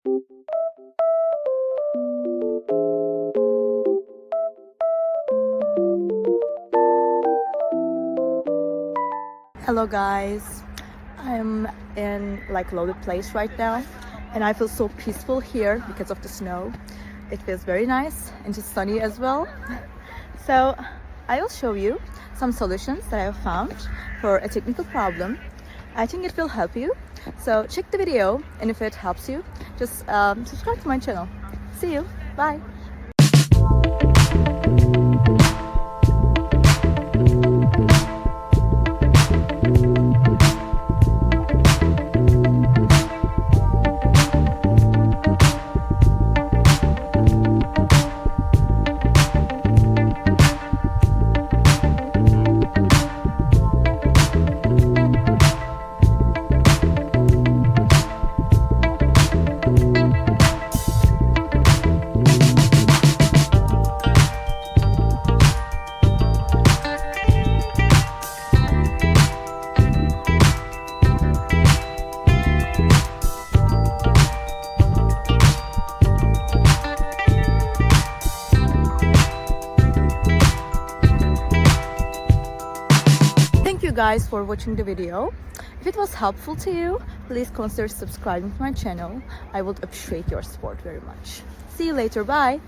Hello guys, I'm in like loaded place right now and I feel so peaceful here because of the snow. It feels very nice and just sunny as well. So I will show you some solutions that I have found for a technical problem. I think it will help you. So check the video, and if it helps you, just subscribe to my channel. See you. Bye. Thank you guys for watching the video. If it was helpful to you, please consider subscribing to my channel. I would appreciate your support very much. See you later. Bye.